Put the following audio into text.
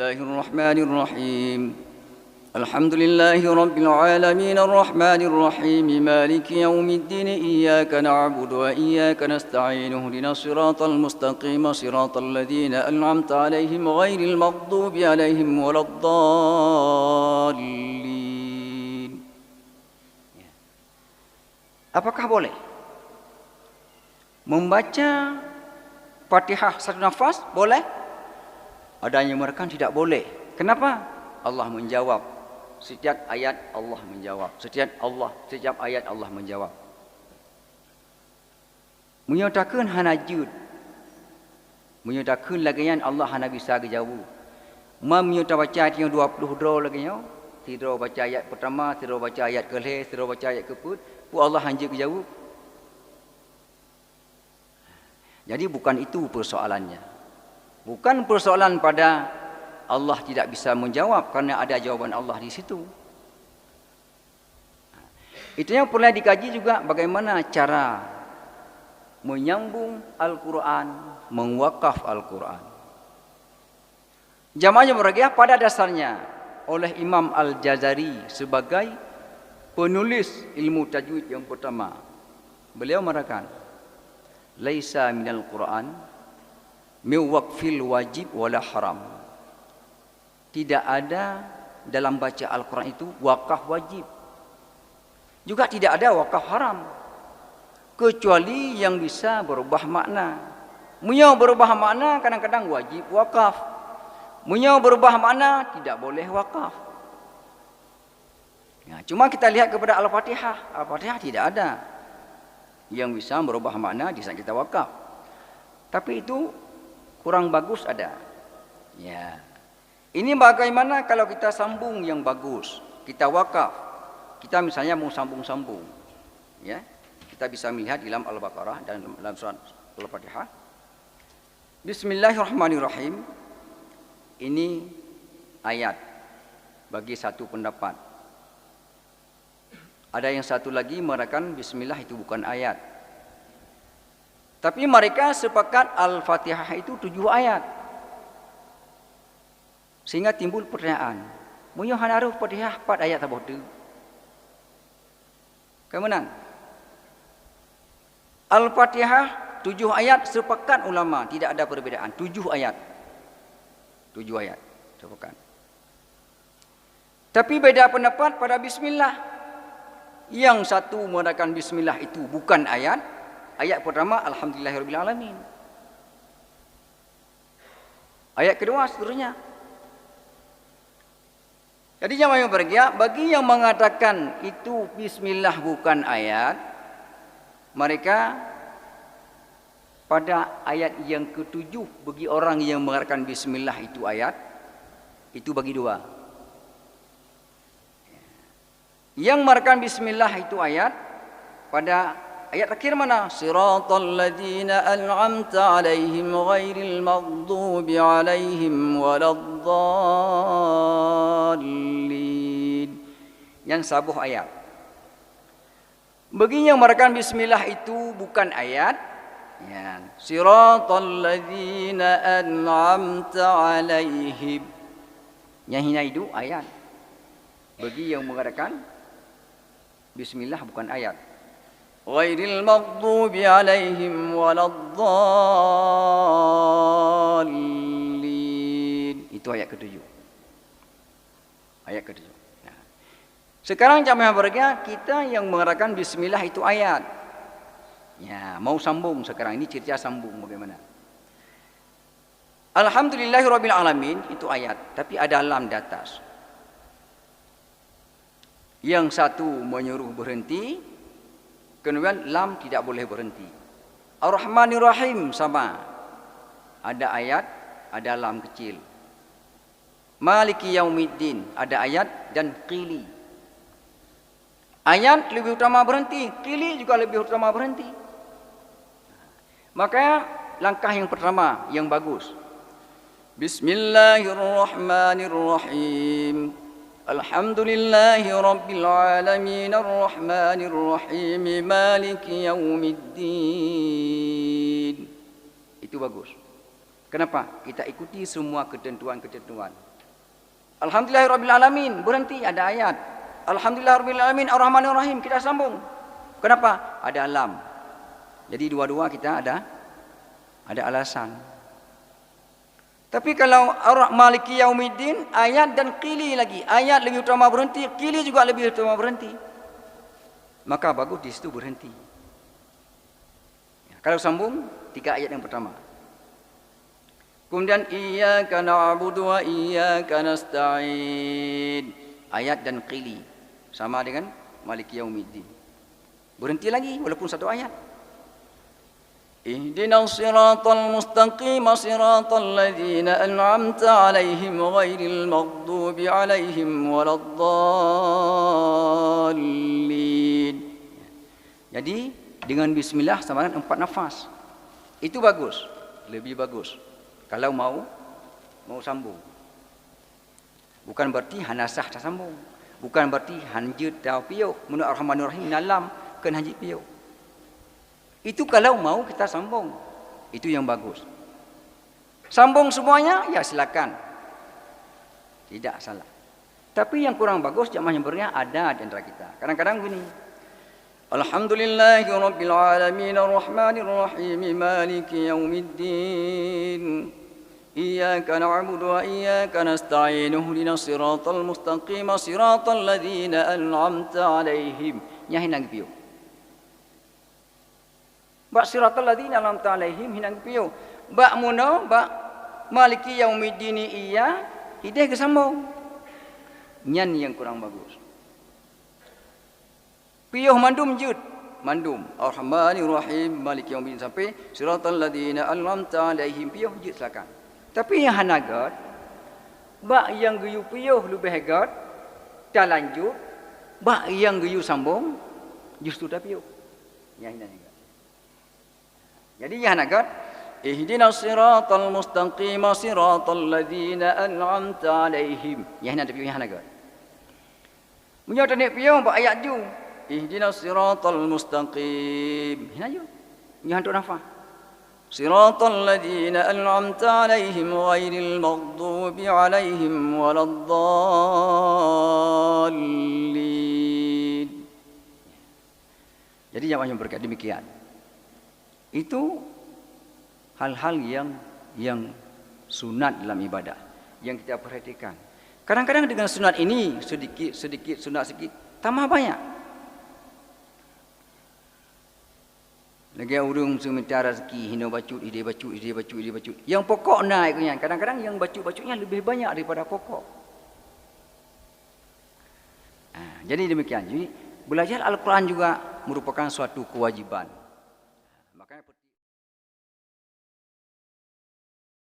Bismillahirrahmanirrahim. Alhamdulillahirabbil alamin arrahmanir rahim maliki yaumiddin iyyaka na'budu wa iyyaka nasta'in ihdinas siratal mustaqim siratal ladzina an'amta 'alaihim ghairil maghdubi 'alaihim waladdallin. Apakah boleh membaca Fatihah satu nafas? Boleh? Ada yang mengatakan tidak boleh. Kenapa? Allah menjawab. Setiap ayat Allah menjawab. Setiap ayat Allah menjawab. Menyatakan hanajud. Menyatakan lagi yang Allah hana bisa jawab. Menyatakan baca ayat yang 20 draw lagi yang. Tidak baca ayat pertama, tidak baca ayat kelih, tidak baca ayat keput. Pu Allah hanya jawab. Jadi bukan itu persoalannya. Bukan persoalan pada Allah tidak bisa menjawab kerana ada jawaban Allah di situ. Itu yang pernah dikaji juga bagaimana cara menyambung Al-Quran, mewakaf Al-Quran. Jamaahnya beragam pada dasarnya oleh Imam Al-Jazari sebagai penulis ilmu tajwid yang pertama. Beliau mengatakan, "Laisa minal Quran min waqfil wajib wala haram." Tidak ada dalam baca Al-Quran itu wakaf wajib. Juga tidak ada wakaf haram. Kecuali yang bisa berubah makna. Munya berubah makna kadang-kadang wajib wakaf. Munya berubah makna tidak boleh wakaf. Ya, cuma kita lihat kepada Al-Fatihah. Al-Fatihah tidak ada yang bisa berubah makna di saat kita wakaf. Tapi itu kurang bagus ada. Ya. Ini bagaimana kalau kita sambung yang bagus, kita wakaf, kita misalnya mau sambung-sambung, ya, kita bisa melihat dalam Al-Baqarah dan dalam surat Al-Fatihah. Bismillahirrahmanirrahim. Ini ayat bagi satu pendapat. Ada yang satu lagi mengatakan Bismillah itu bukan ayat. Tapi mereka sepakat Al-Fatihah itu 7 ayat. Sehingga timbul pertanyaan, munyo hanaruh Fatihah 4 ayat apa tu? Kemudian Al-Fatihah 7 ayat sepakat ulama, tidak ada perbezaan. 7 ayat. 7 ayat sepakat. Tapi beda pendapat pada bismillah. Yang satu mengatakan bismillah itu bukan ayat. Ayat pertama alhamdulillahirabbil alamin. Ayat kedua seterusnya. Jadi jamaah yang berbahagia, bagi yang mengatakan itu bismillah bukan ayat, mereka pada ayat yang ke-7 bagi orang yang mengatakan bismillah itu ayat, itu bagi 2. Yang mengatakan bismillah itu ayat pada ayat terakhir mana? Siratal ladzina an'amta 'alaihim ghairil maghdubi 'alaihim waladdallin. Yang sabuh ayat. Bagi yang mengatakan bismillah itu bukan ayat, ya. Siratal ladzina an'amta 'alaihim. Yang hina itu ayat. Bagi yang mengatakan bismillah bukan ayat. Ghairil maghdubi 'alaihim waladdallin. Itu ayat ke-7. Ayat ke-7. Nah. Sekarang jamaah berbahagia, kita yang mengatakan bismillah itu ayat. Ya, mau sambung sekarang ini cerita sambung bagaimana? Alhamdulillahirabbil alamin itu ayat, tapi ada lam di atas. Yang satu menyuruh berhenti, kemudian lam tidak boleh berhenti. Ar-Rahmanir Rahim sama. Ada ayat, ada lam kecil. Maliki Yaumiddin, ada ayat dan qili. Ayat lebih utama berhenti, qili juga lebih utama berhenti. Maka langkah yang pertama yang bagus. Bismillahirrahmanirrahim. Alhamdulillahirabbil alamin arrahmanir rahim maliki yaumiddin. Itu bagus. Kenapa? Kita ikuti semua ketentuan-ketentuan. Alhamdulillahirabbil alamin, berhenti ada ayat. Alhamdulillahirabbil alamin arrahmanir rahim, kita sambung. Kenapa? Ada lam. Jadi dua-dua kita ada alasan. Tapi kalau Maliki Yaumiddin, ayat dan qili lagi. Ayat lebih utama berhenti, qili juga lebih utama berhenti. Maka bagus di situ berhenti. Kalau sambung, 3 ayat yang pertama. Kemudian iyyaka na'budu wa iyyaka nasta'in. Ayat dan qili sama dengan Maliki Yaumiddin. Berhenti lagi walaupun 1 ayat. Ihdinas siratal mustaqim siratal ladzina an'amta 'alaihim ghairil maghdubi 'alaihim waladdallin. Jadi dengan bismillah sama dengan 4 nafas. Itu bagus, lebih bagus. Kalau mau sambung. Bukan berarti hanasah tak sambung. Bukan berarti hanjut dah piuh. Menurut Ar-Rahmanur Rahim dalam kan hanjut piuh. Itu kalau mau kita sambung. Itu yang bagus. Sambung semuanya, ya silakan. Tidak salah. Tapi yang kurang bagus jamaah yang bernya ada di antara kita. Kadang-kadang begini. Alhamdulillahirabbil alamin arrahmanir rahim maliki yaumiddin. Iyyaka na'budu wa iyyaka nasta'in ihdinas siratal mustaqim siratal ladzina an'amta 'alaihim. Nya hinang piu. Ba siratal ladzina an'amta 'alaihim hinang piu. Ba muno ba maliki yaumiddin iya hideh ke sambung. Nyan yang kurang bagus. Piuh mandum jud. Mandum Ar-Rahmanir Rahim maliki yaumiddin sampai siratal ladzina an'amta 'alaihim piuh jud silakan. Tapi yang hanagat, bak yang geyu piuh lebih hegat, dah lanjut, bak yang geyu sambung, justru dah piuh. Yang ini. Jadi yang hanagat, ihdinas siratal mustaqim siratal ladzina an'amta 'alaihim. Yang ini ada piuh yang hanagat. Punya tanik piuh bak ayat ju, ihdinas siratal mustaqim. Ini aja. Yang hantu nafas. Siratal ladzina an'amta 'alaihim ghairil maghdubi 'alaihim waladdallin. Jadi jamaah yang berkat demikian. Itu hal-hal yang sunat dalam ibadah yang kita perhatikan. Kadang-kadang dengan sunat ini sedikit sunat sedikit tambah banyak. Lagi urung seminta rezeki hina bacut ide bacut. Yang pokok naiknya. Kadang-kadang yang bacut-bacutnya lebih banyak daripada pokok. Jadi demikian. Jadi belajar Al-Quran juga merupakan suatu kewajiban.